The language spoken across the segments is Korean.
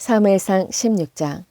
사무엘상 16장.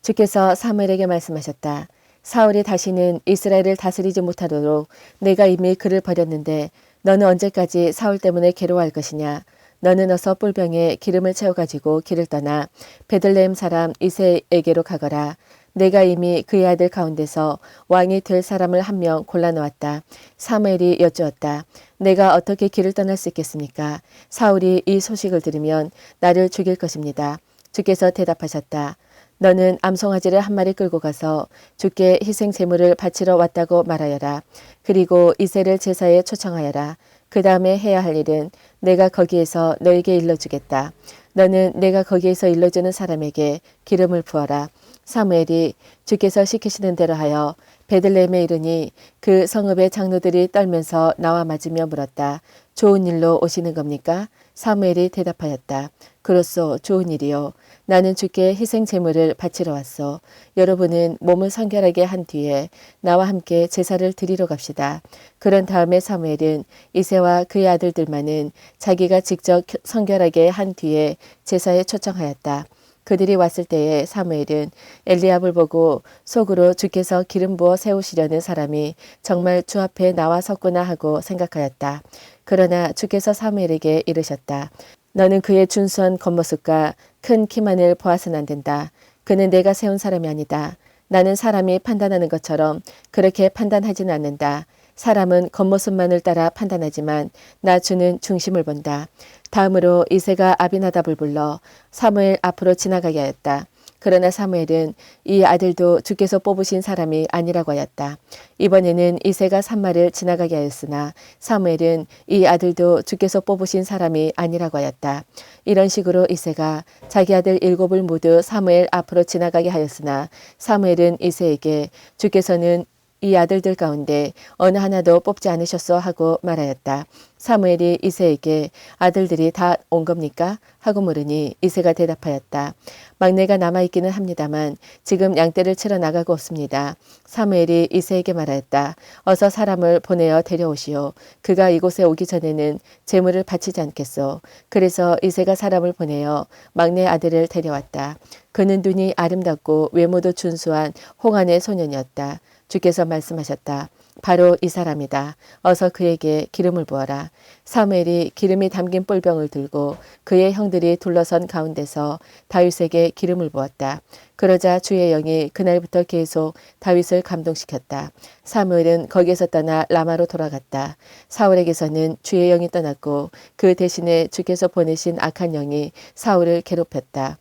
주께서 사무엘에게 말씀하셨다. 사울이 다시는 이스라엘을 다스리지 못하도록 내가 이미 그를 버렸는데 너는 언제까지 사울 때문에 괴로워할 것이냐. 너는 어서 뿔병에 기름을 채워가지고 길을 떠나 베들레헴 사람 이새에게로 가거라. 내가 이미 그의 아들 가운데서 왕이 될 사람을 한 명 골라놓았다. 사무엘이 여쭈었다. 내가 어떻게 길을 떠날 수 있겠습니까? 사울이 이 소식을 들으면 나를 죽일 것입니다. 주께서 대답하셨다. 너는 암송아지를 한 마리 끌고 가서 주께 희생 제물을 바치러 왔다고 말하여라. 그리고 이새를 제사에 초청하여라. 그 다음에 해야 할 일은 내가 거기에서 너에게 일러주겠다. 너는 내가 거기에서 일러주는 사람에게 기름을 부어라. 사무엘이 주께서 시키시는 대로 하여 베들레헴에 이르니 그 성읍의 장로들이 떨면서 나와 맞으며 물었다. 좋은 일로 오시는 겁니까? 사무엘이 대답하였다. 그렇소, 좋은 일이요. 나는 주께 희생 제물을 바치러 왔소. 여러분은 몸을 성결하게 한 뒤에 나와 함께 제사를 드리러 갑시다. 그런 다음에 사무엘은 이새와 그의 아들들만은 자기가 직접 성결하게 한 뒤에 제사에 초청하였다. 그들이 왔을 때에 사무엘은 엘리압을 보고 속으로 주께서 기름 부어 세우시려는 사람이 정말 주 앞에 나와 섰구나 하고 생각하였다. 그러나 주께서 사무엘에게 이르셨다. 너는 그의 준수한 겉모습과 큰 키만을 보아서는 안 된다. 그는 내가 세운 사람이 아니다. 나는 사람이 판단하는 것처럼 그렇게 판단하지는 않는다. 사람은 겉모습만을 따라 판단하지만 나 주는 중심을 본다. 다음으로 이새가 아비나답을 불러 사무엘 앞으로 지나가게 하였다. 그러나 사무엘은 이 아들도 주께서 뽑으신 사람이 아니라고 하였다. 이번에는 이새가 산마를 지나가게 하였으나 사무엘은 이 아들도 주께서 뽑으신 사람이 아니라고 하였다. 이런 식으로 이새가 자기 아들 7을 모두 사무엘 앞으로 지나가게 하였으나 사무엘은 이새에게 주께서는 이 아들들 가운데 어느 하나도 뽑지 않으셨소 하고 말하였다. 사무엘이 이새에게 아들들이 다 온 겁니까? 하고 물으니 이새가 대답하였다. 막내가 남아있기는 합니다만 지금 양떼를 치러 나가고 없습니다. 사무엘이 이새에게 말하였다. 어서 사람을 보내어 데려오시오. 그가 이곳에 오기 전에는 제물을 바치지 않겠소. 그래서 이새가 사람을 보내어 막내 아들을 데려왔다. 그는 눈이 아름답고 외모도 준수한 홍안의 소년이었다. 주께서 말씀하셨다. 바로 이 사람이다. 어서 그에게 기름을 부어라. 사무엘이 기름이 담긴 뿔병을 들고 그의 형들이 둘러선 가운데서 다윗에게 기름을 부었다. 그러자 주의 영이 그날부터 계속 다윗을 감동시켰다. 사무엘은 거기에서 떠나 라마로 돌아갔다. 사울에게서는 주의 영이 떠났고 그 대신에 주께서 보내신 악한 영이 사울을 괴롭혔다.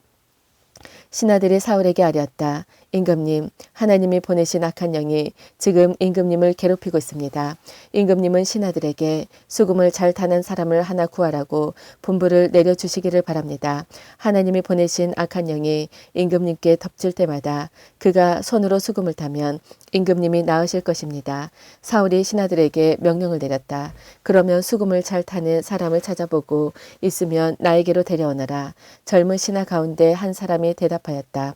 신하들이 사울에게 아뢰었다. 임금님, 하나님이 보내신 악한 영이 지금 임금님을 괴롭히고 있습니다. 임금님은 신하들에게 수금을 잘 타는 사람을 하나 구하라고 분부를 내려주시기를 바랍니다. 하나님이 보내신 악한 영이 임금님께 덮칠 때마다 그가 손으로 수금을 타면 임금님이 나으실 것입니다. 사울이 신하들에게 명령을 내렸다. 그러면 수금을 잘 타는 사람을 찾아보고 있으면 나에게로 데려오너라. 젊은 신하 가운데 한 사람이 대답하였다.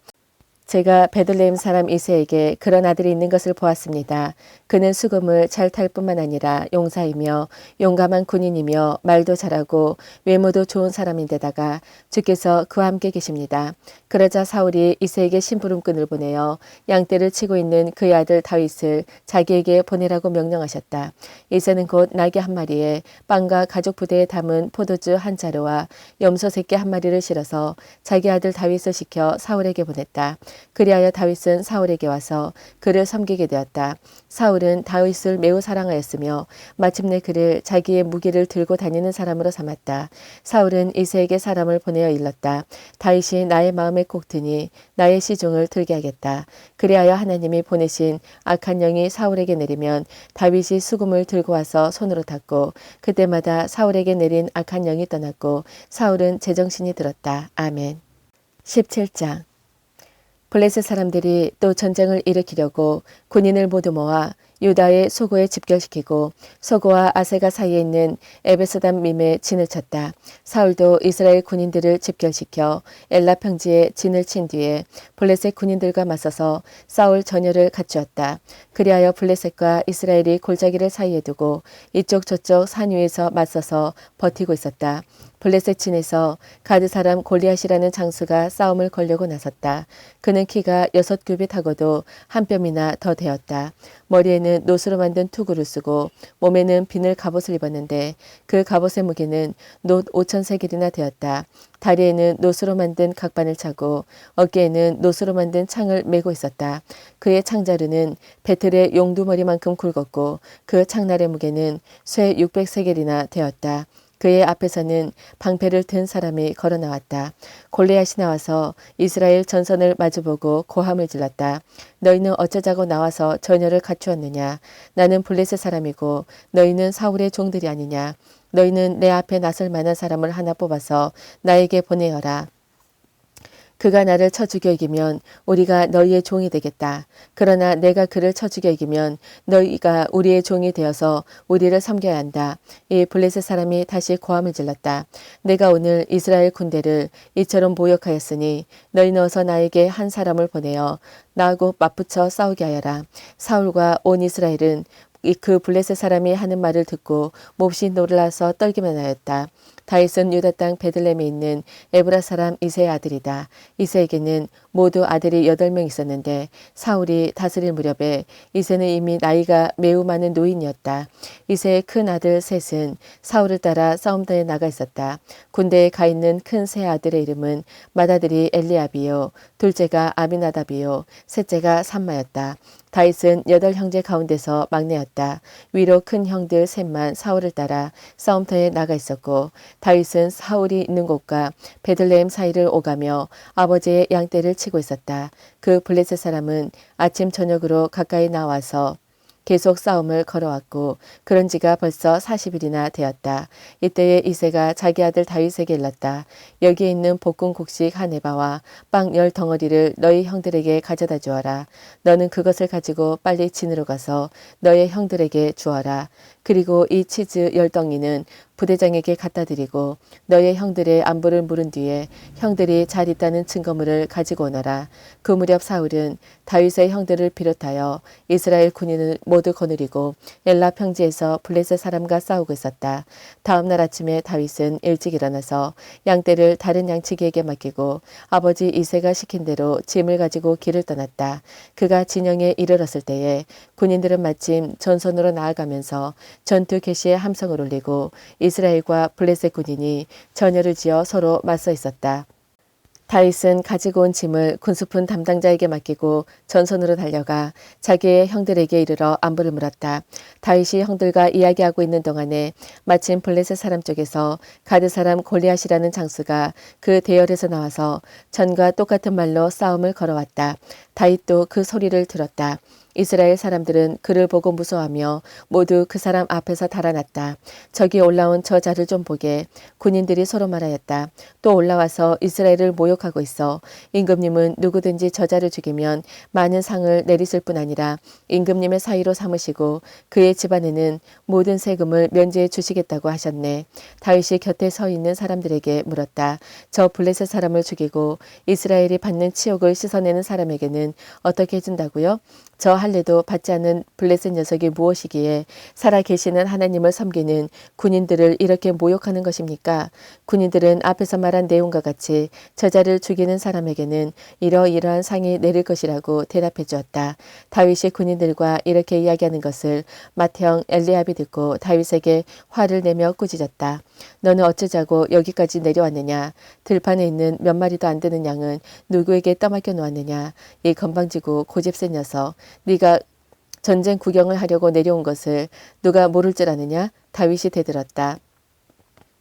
제가 베들레헴 사람 이새에게 그런 아들이 있는 것을 보았습니다. 그는 수금을 잘 탈 뿐만 아니라 용사이며 용감한 군인이며 말도 잘하고 외모도 좋은 사람인데다가 주께서 그와 함께 계십니다. 그러자 사울이 이새에게 심부름꾼을 보내어 양떼를 치고 있는 그의 아들 다윗을 자기에게 보내라고 명령하셨다. 이새는 곧 나귀 한 마리에 빵과 가족 부대에 담은 포도주 한 자루와 염소 새끼 한 마리를 실어서 자기 아들 다윗을 시켜 사울에게 보냈다. 그리하여 다윗은 사울에게 와서 그를 섬기게 되었다. 사울은 다윗을 매우 사랑하였으며 마침내 그를 자기의 무기를 들고 다니는 사람으로 삼았다. 사울은 이새에게 사람을 보내어 일렀다. 다윗이 나의 마음에 꼭 드니 나의 시중을 들게 하겠다. 그리하여 하나님이 보내신 악한 영이 사울에게 내리면 다윗이 수금을 들고 와서 손으로 탔고 그때마다 사울에게 내린 악한 영이 떠났고 사울은 제정신이 들었다. 아멘. 17장. 블레셋 사람들이 또 전쟁을 일으키려고 군인을 모두 모아 유다의 소고에 집결시키고 소고와 아세가 사이에 있는 에베스담 밈에 진을 쳤다. 사울도 이스라엘 군인들을 집결시켜 엘라 평지에 진을 친 뒤에 블레셋 군인들과 맞서서 사울 전열을 갖추었다. 그리하여 블레셋과 이스라엘이 골짜기를 사이에 두고 이쪽 저쪽 산 위에서 맞서서 버티고 있었다. 블레셋 진에서 가드 사람 골리앗이라는 장수가 싸움을 걸려고 나섰다. 그는 키가 6규빗하고도 한 뼘이나 더 되었다. 머리에는 노스로 만든 투구를 쓰고 몸에는 비늘 갑옷을 입었는데 그 갑옷의 무게는 놋 5,000세겔이나 되었다. 다리에는 노스로 만든 각반을 차고 어깨에는 노스로 만든 창을 메고 있었다. 그의 창자루는 배틀의 용두머리만큼 굵었고 그 창날의 무게는 쇠 600세겔이나 되었다. 그의 앞에서는 방패를 든 사람이 걸어 나왔다. 골리앗이 나와서 이스라엘 전선을 마주보고 고함을 질렀다. 너희는 어쩌자고 나와서 전열을 갖추었느냐. 나는 블레셋 사람이고 너희는 사울의 종들이 아니냐. 너희는 내 앞에 나설 만한 사람을 하나 뽑아서 나에게 보내어라. 그가 나를 쳐 죽여 이기면 우리가 너희의 종이 되겠다. 그러나 내가 그를 쳐 죽여 이기면 너희가 우리의 종이 되어서 우리를 섬겨야 한다. 이 블레셋 사람이 다시 고함을 질렀다. 내가 오늘 이스라엘 군대를 이처럼 모욕하였으니 너희는 어서 나에게 한 사람을 보내어 나하고 맞붙여 싸우게 하여라. 사울과 온 이스라엘은 그 블레셋 사람이 하는 말을 듣고 몹시 놀라서 떨기만 하였다. 다윗은 유다 땅 베들레헴에 있는 에브라 사람 이새의 아들이다. 이새에게는 모두 아들이 8명 있었는데 사울이 다스릴 무렵에 이새는 이미 나이가 매우 많은 노인이었다. 이새의 큰 아들 셋은 사울을 따라 싸움터에 나가 있었다. 군대에 가 있는 큰 세 아들의 이름은 맏아들이 엘리압이요 둘째가 아비나답이요 셋째가 삼마였다. 다윗은 8형제 가운데서 막내였다. 위로 큰 형들 셋만 사울을 따라 싸움터에 나가 있었고 다윗은 사울이 있는 곳과 베들레헴 사이를 오가며 아버지의 양떼를 치고 있었다. 그 블레셋 사람은 아침 저녁으로 가까이 나와서 계속 싸움을 걸어왔고 그런 지가 벌써 40일이나 되었다. 이때에 이새가 자기 아들 다윗에게 일렀다. 여기에 있는 볶은 곡식 한 에바와 빵 10덩어리를 너희 형들에게 가져다 주어라. 너는 그것을 가지고 빨리 진으로 가서 너의 형들에게 주어라. 그리고 이 치즈 10덩이는 부대장에게 갖다 드리고 너의 형들의 안부를 물은 뒤에 형들이 잘 있다는 증거물을 가지고 오너라. 그 무렵 사울은 다윗의 형들을 비롯하여 이스라엘 군인을 모두 거느리고 엘라 평지에서 블레셋 사람과 싸우고 있었다. 다음 날 아침에 다윗은 일찍 일어나서 양떼를 다른 양치기에게 맡기고 아버지 이새가 시킨 대로 짐을 가지고 길을 떠났다. 그가 진영에 이르렀을 때에 군인들은 마침 전선으로 나아가면서 전투 개시에 함성을 울리고 이스라엘과 블레셋 군인이 전열을 지어 서로 맞서 있었다. 다윗은 가지고 온 짐을 군수품 담당자에게 맡기고 전선으로 달려가 자기의 형들에게 이르러 안부를 물었다. 다윗이 형들과 이야기하고 있는 동안에 마침 블레셋 사람 쪽에서 가드 사람 골리앗이라는 장수가 그 대열에서 나와서 전과 똑같은 말로 싸움을 걸어왔다. 다윗도 그 소리를 들었다. 이스라엘 사람들은 그를 보고 무서워하며 모두 그 사람 앞에서 달아났다. 저기 올라온 저 자를 좀 보게. 군인들이 서로 말하였다. 또 올라와서 이스라엘을 모욕하고 있어. 임금님은 누구든지 저 자를 죽이면 많은 상을 내리실 뿐 아니라 임금님의 사위로 삼으시고 그의 집안에는 모든 세금을 면제해 주시겠다고 하셨네. 다윗이 곁에 서 있는 사람들에게 물었다. 저 블레셋 사람을 죽이고 이스라엘이 받는 치욕을 씻어내는 사람에게는 어떻게 해준다고요? 저 할례도 받지 않은 블레셋 녀석이 무엇이기에 살아계시는 하나님을 섬기는 군인들을 이렇게 모욕하는 것입니까? 군인들은 앞에서 말한 내용과 같이 저자를 죽이는 사람에게는 이러이러한 상이 내릴 것이라고 대답해 주었다. 다윗이 군인들과 이렇게 이야기하는 것을 맏형 엘리압이 듣고 다윗에게 화를 내며 꾸짖었다. 너는 어쩌자고 여기까지 내려왔느냐? 들판에 있는 몇 마리도 안 되는 양은 누구에게 떠맡겨 놓았느냐? 이 건방지고 고집센 녀석. 네가 전쟁 구경을 하려고 내려온 것을 누가 모를 줄 아느냐? 다윗이 대들었다.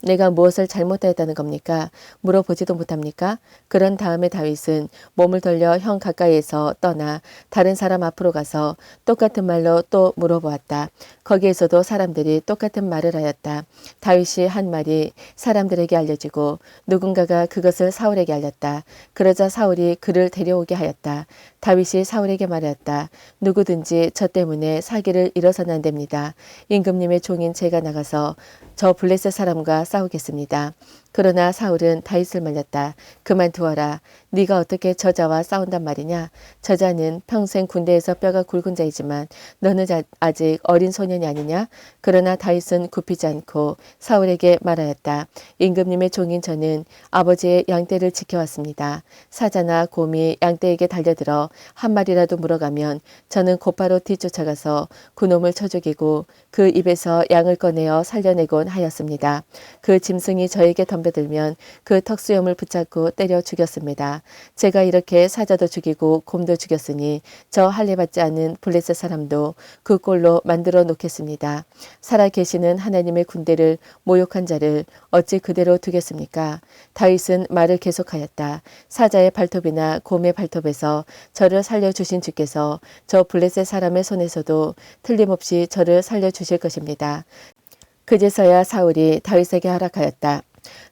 내가 무엇을 잘못하였다는 겁니까? 물어보지도 못합니까? 그런 다음에 다윗은 몸을 돌려 형 가까이에서 떠나 다른 사람 앞으로 가서 똑같은 말로 또 물어보았다. 거기에서도 사람들이 똑같은 말을 하였다. 다윗이 한 말이 사람들에게 알려지고 누군가가 그것을 사울에게 알렸다. 그러자 사울이 그를 데려오게 하였다. 다윗이 사울에게 말하였다. 누구든지 저 때문에 사기를 잃어서는 안 됩니다. 임금님의 종인 제가 나가서 저 블레셋 사람과 싸우겠습니다. 그러나 사울은 다윗을 말렸다. 그만두어라. 네가 어떻게 저자와 싸운단 말이냐? 저자는 평생 군대에서 뼈가 굵은 자이지만 너는 아직 어린 소년이 아니냐? 그러나 다윗은 굽히지 않고 사울에게 말하였다. 임금님의 종인 저는 아버지의 양떼를 지켜왔습니다. 사자나 곰이 양떼에게 달려들어 한 마리라도 물어가면 저는 곧바로 뒤쫓아가서 그놈을 쳐 죽이고 그 입에서 양을 꺼내어 살려내곤 하였습니다. 그 짐승이 저에게 덤벼들면 그 턱수염을 붙잡고 때려 죽였습니다. 제가 이렇게 사자도 죽이고 곰도 죽였으니 저 할례 받지 않은 블레셋 사람도 그 꼴로 만들어 놓겠습니다. 살아계시는 하나님의 군대를 모욕한 자를 어찌 그대로 두겠습니까? 다윗은 말을 계속하였다. 사자의 발톱이나 곰의 발톱에서 저를 살려주신 주께서 저 블레셋 사람의 손에서도 틀림없이 저를 살려주실 것입니다. 그제서야 사울이 다윗에게 허락하였다.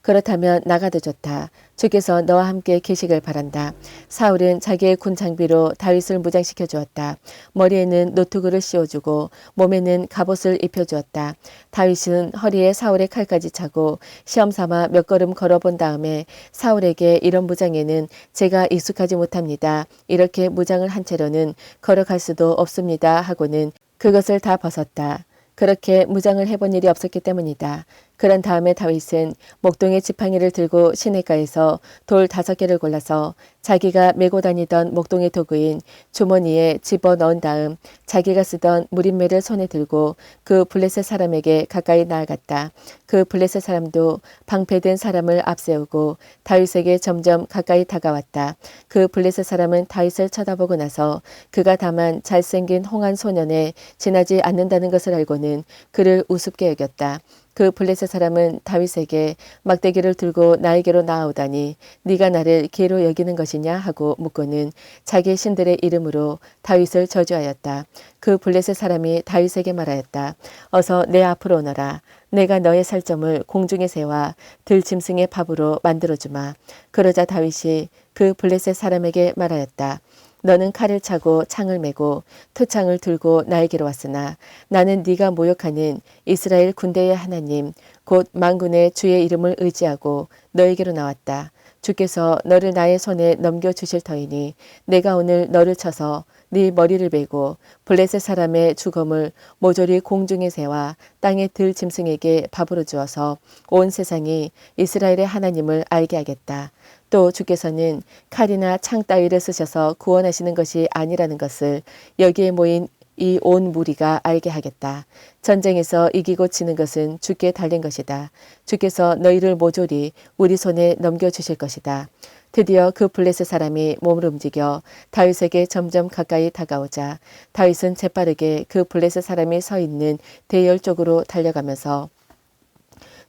그렇다면 나가도 좋다. 주께서 너와 함께 계시길 바란다. 사울은 자기의 군 장비로 다윗을 무장시켜 주었다. 머리에는 노트구를 씌워주고 몸에는 갑옷을 입혀주었다. 다윗은 허리에 사울의 칼까지 차고 시험삼아 몇 걸음 걸어본 다음에 사울에게 이런 무장에는 제가 익숙하지 못합니다. 이렇게 무장을 한 채로는 걸어갈 수도 없습니다. 하고는 그것을 다 벗었다. 그렇게 무장을 해본 일이 없었기 때문이다. 그런 다음에 다윗은 목동의 지팡이를 들고 시내가에서 돌 5개를 골라서 자기가 메고 다니던 목동의 도구인 주머니에 집어넣은 다음 자기가 쓰던 무림매를 손에 들고 그 블레셋 사람에게 가까이 나아갔다. 그 블레셋 사람도 방패된 사람을 앞세우고 다윗에게 점점 가까이 다가왔다. 그 블레셋 사람은 다윗을 쳐다보고 나서 그가 다만 잘생긴 홍한 소년에 지나지 않는다는 것을 알고는 그를 우습게 여겼다. 그 블레셋 사람은 다윗에게 막대기를 들고 나에게로 나아오다니 네가 나를 개로 여기는 것이냐 하고 묻고는 자기 신들의 이름으로 다윗을 저주하였다. 그 블레셋 사람이 다윗에게 말하였다. 어서 내 앞으로 오너라. 내가 너의 살점을 공중의 새와 들짐승의 밥으로 만들어주마. 그러자 다윗이 그 블레셋 사람에게 말하였다. 너는 칼을 차고 창을 메고 토창을 들고 나에게로 왔으나 나는 네가 모욕하는 이스라엘 군대의 하나님 곧 만군의 주의 이름을 의지하고 너에게로 나왔다. 주께서 너를 나의 손에 넘겨주실 터이니 내가 오늘 너를 쳐서 네 머리를 베고 블레셋 사람의 주검을 모조리 공중의 새와 땅의 들 짐승에게 밥으로 주어서 온 세상이 이스라엘의 하나님을 알게 하겠다. 또 주께서는 칼이나 창 따위를 쓰셔서 구원하시는 것이 아니라는 것을 여기에 모인 이 온 무리가 알게 하겠다. 전쟁에서 이기고 지는 것은 주께 달린 것이다. 주께서 너희를 모조리 우리 손에 넘겨주실 것이다. 드디어 그 블레셋 사람이 몸을 움직여 다윗에게 점점 가까이 다가오자 다윗은 재빠르게 그 블레셋 사람이 서 있는 대열 쪽으로 달려가면서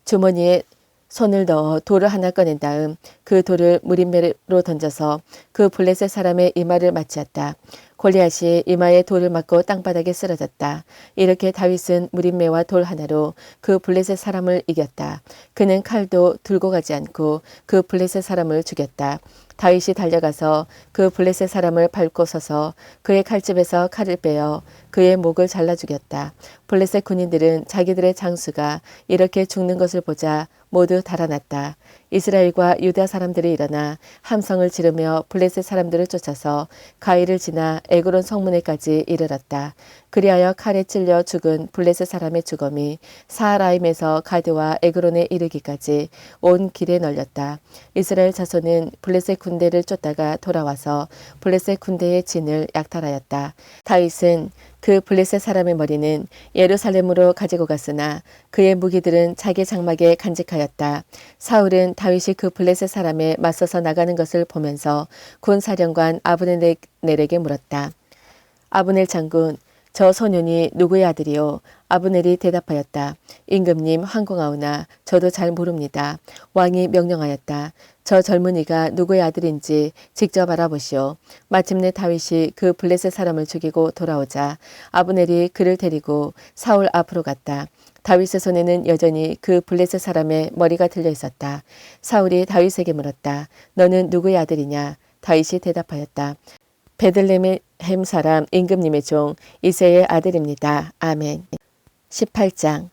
주머니에 손을 넣어 돌을 하나 꺼낸 다음 그 돌을 무림매로 던져서 그 블레셋 사람의 이마를 맞이었다. 골리앗이 이마에 돌을 맞고 땅바닥에 쓰러졌다. 이렇게 다윗은 무림매와 돌 하나로 그 블레셋 사람을 이겼다. 그는 칼도 들고 가지 않고 그 블레셋 사람을 죽였다. 다윗이 달려가서 그 블레셋 사람을 밟고 서서 그의 칼집에서 칼을 빼어 그의 목을 잘라 죽였다. 블레셋 군인들은 자기들의 장수가 이렇게 죽는 것을 보자 모두 달아났다. 이스라엘과 유다 사람들이 일어나 함성을 지르며 블레셋 사람들을 쫓아서 가이를 지나 에그론 성문에까지 이르렀다. 그리하여 칼에 찔려 죽은 블레셋 사람의 주검이 사하라임에서 가드와 에그론에 이르기까지 온 길에 널렸다. 이스라엘 자손은 블레셋 군대를 쫓다가 돌아와서 블레셋 군대의 진을 약탈하였다. 다윗은 그 블레셋 사람의 머리는 예루살렘으로 가지고 갔으나 그의 무기들은 자기 장막에 간직하였다. 사울은 다윗이 그 블레셋 사람에 맞서서 나가는 것을 보면서 군 사령관 아브네엘에게 물었다. 아브넬 장군, 저 소년이 누구의 아들이요? 아브넬이 대답하였다. 임금님 황공하오나 저도 잘 모릅니다. 왕이 명령하였다. 저 젊은이가 누구의 아들인지 직접 알아보시오. 마침내 다윗이 그 블레셋 사람을 죽이고 돌아오자 아브넬이 그를 데리고 사울 앞으로 갔다. 다윗의 손에는 여전히 그 블레셋 사람의 머리가 들려 있었다. 사울이 다윗에게 물었다. 너는 누구의 아들이냐? 다윗이 대답하였다. 베들레헴 사람 임금님의 종 이새의 아들입니다. 아멘. 18장.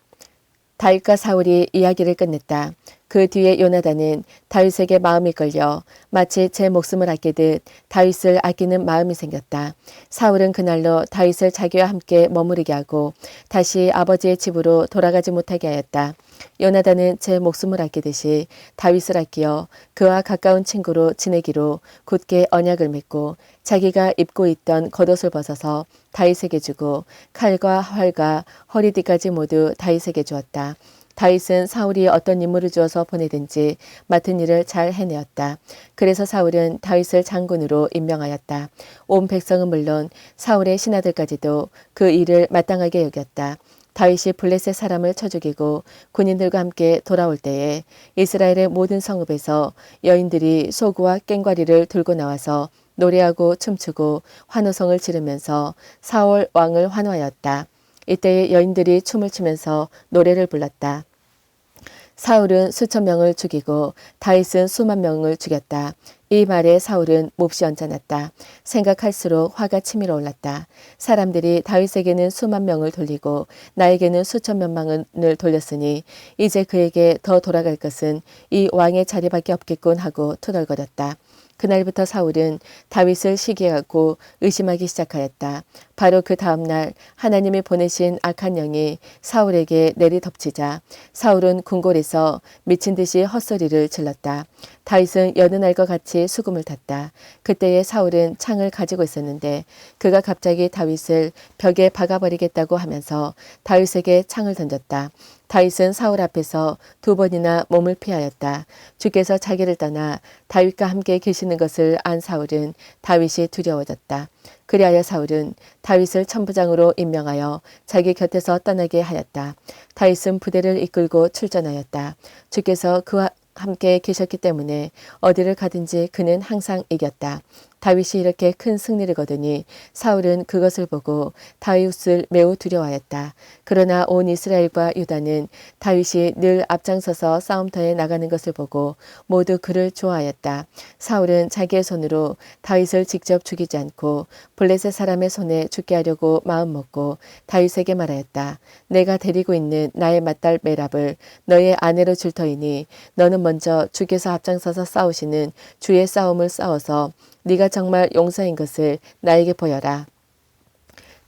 다윗과 사울이 이야기를 끝냈다. 그 뒤에 요나단은 다윗에게 마음이 끌려 마치 제 목숨을 아끼듯 다윗을 아끼는 마음이 생겼다. 사울은 그날로 다윗을 자기와 함께 머무르게 하고 다시 아버지의 집으로 돌아가지 못하게 하였다. 요나단은 제 목숨을 아끼듯이 다윗을 아끼어 그와 가까운 친구로 지내기로 굳게 언약을 맺고 자기가 입고 있던 겉옷을 벗어서 다윗에게 주고 칼과 활과 허리띠까지 모두 다윗에게 주었다. 다윗은 사울이 어떤 임무를 주어서 보내든지 맡은 일을 잘 해내었다. 그래서 사울은 다윗을 장군으로 임명하였다. 온 백성은 물론 사울의 신하들까지도 그 일을 마땅하게 여겼다. 다윗이 블레셋 사람을 쳐 죽이고 군인들과 함께 돌아올 때에 이스라엘의 모든 성읍에서 여인들이 소구와 꽹과리를 들고 나와서 노래하고 춤추고 환호성을 지르면서 사울 왕을 환호하였다. 이때에 여인들이 춤을 추면서 노래를 불렀다. 사울은 수천 명을 죽이고 다윗은 수만 명을 죽였다. 이 말에 사울은 몹시 언짢았다. 생각할수록 화가 치밀어 올랐다. 사람들이 다윗에게는 수만 명을 돌리고 나에게는 수천 명만을 돌렸으니 이제 그에게 더 돌아갈 것은 이 왕의 자리밖에 없겠군 하고 투덜거렸다. 그날부터 사울은 다윗을 시기하고 의심하기 시작하였다. 바로 그 다음날 하나님이 보내신 악한 영이 사울에게 내리덮치자 사울은 궁궐에서 미친 듯이 헛소리를 질렀다. 다윗은 여느 날과 같이 수금을 탔다. 그때에 사울은 창을 가지고 있었는데 그가 갑자기 다윗을 벽에 박아버리겠다고 하면서 다윗에게 창을 던졌다. 다윗은 사울 앞에서 두 번이나 몸을 피하였다. 주께서 자기를 떠나 다윗과 함께 계시는 것을 안 사울은 다윗이 두려워졌다. 그리하여 사울은 다윗을 천부장으로 임명하여 자기 곁에서 떠나게 하였다. 다윗은 부대를 이끌고 출전하였다. 주께서 그와 함께 계셨기 때문에 어디를 가든지 그는 항상 이겼다. 다윗이 이렇게 큰 승리를 거두니 사울은 그것을 보고 다윗을 매우 두려워하였다. 그러나 온 이스라엘과 유다는 다윗이 늘 앞장서서 싸움터에 나가는 것을 보고 모두 그를 좋아하였다. 사울은 자기의 손으로 다윗을 직접 죽이지 않고 블레셋 사람의 손에 죽게 하려고 마음먹고 다윗에게 말하였다. 내가 데리고 있는 나의 맏딸 메랍을 너의 아내로 줄 터이니 너는 먼저 주께서 앞장서서 싸우시는 주의 싸움을 싸워서 네가 정말 용사인 것을 나에게 보여라.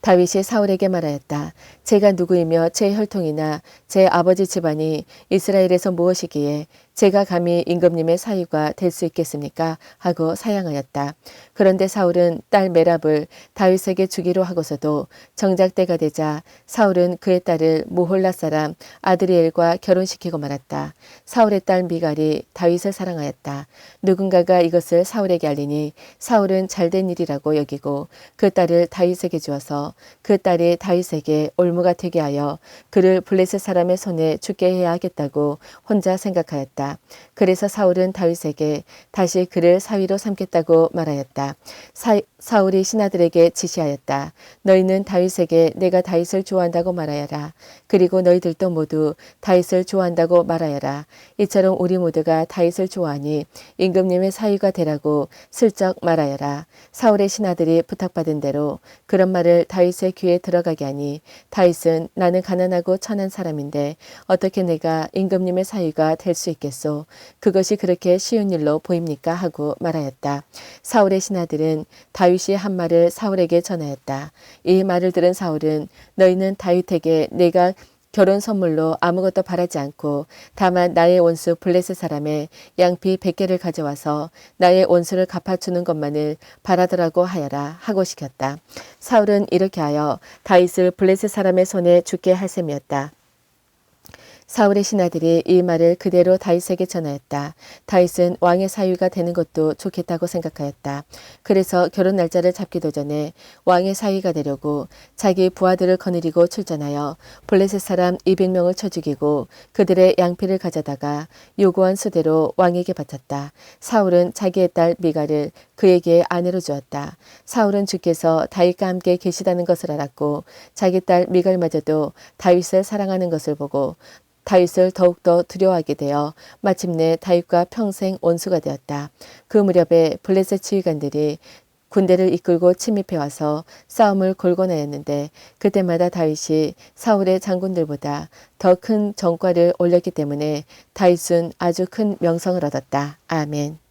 다윗이 사울에게 말하였다. 제가 누구이며 제 혈통이나 제 아버지 집안이 이스라엘에서 무엇이기에 제가 감히 임금님의 사위가 될 수 있겠습니까? 하고 사양하였다. 그런데 사울은 딸 메랍을 다윗에게 주기로 하고서도 정작 때가 되자 사울은 그의 딸을 모홀라 사람 아드리엘과 결혼시키고 말았다. 사울의 딸 미갈이 다윗을 사랑하였다. 누군가가 이것을 사울에게 알리니 사울은 잘된 일이라고 여기고 그 딸을 다윗에게 주어서 그 딸이 다윗에게 올무가 되게 하여 그를 블레셋 사람의 손에 죽게 해야 하겠다고 혼자 생각하였다. 그래서 사울은 다윗에게 다시 그를 사위로 삼겠다고 말하였다. 사울이 신하들에게 지시하였다. 너희는 다윗에게 내가 다윗을 좋아한다고 말하여라. 그리고 너희들도 모두 다윗을 좋아한다고 말하여라. 이처럼 우리 모두가 다윗을 좋아하니 임금님의 사위가 되라고 슬쩍 말하여라. 사울의 신하들이 부탁받은 대로 그런 말을 다윗의 귀에 들어가게 하니 다윗은 나는 가난하고 천한 사람인데 어떻게 내가 임금님의 사위가 될 수 있겠소? 그것이 그렇게 쉬운 일로 보입니까? 하고 말하였다. 사울의 신하들은 다윗이 한 말을 사울에게 전하였다. 이 말을 들은 사울은 너희는 다윗에게 내가 결혼 선물로 아무것도 바라지 않고 다만 나의 원수 블레셋 사람의 양피 100개를 가져와서 나의 원수를 갚아주는 것만을 바라더라고 하여라 하고 시켰다. 사울은 이렇게 하여 다윗을 블레셋 사람의 손에 죽게 할 셈이었다. 사울의 신하들이 이 말을 그대로 다윗에게 전하였다. 다윗은 왕의 사위가 되는 것도 좋겠다고 생각하였다. 그래서 결혼 날짜를 잡기도 전에 왕의 사위가 되려고 자기 부하들을 거느리고 출전하여 블레셋 사람 200명을 쳐 죽이고 그들의 양피를 가져다가 요구한 수대로 왕에게 바쳤다. 사울은 자기의 딸 미갈을 그에게 아내로 주었다. 사울은 주께서 다윗과 함께 계시다는 것을 알았고 자기 딸 미갈마저도 다윗을 사랑하는 것을 보고 다윗을 더욱더 두려워하게 되어 마침내 다윗과 평생 원수가 되었다. 그 무렵에 블레셋 지휘관들이 군대를 이끌고 침입해 와서 싸움을 골고 나였는데 그때마다 다윗이 사울의 장군들보다 더 큰 전과를 올렸기 때문에 다윗은 아주 큰 명성을 얻었다. 아멘.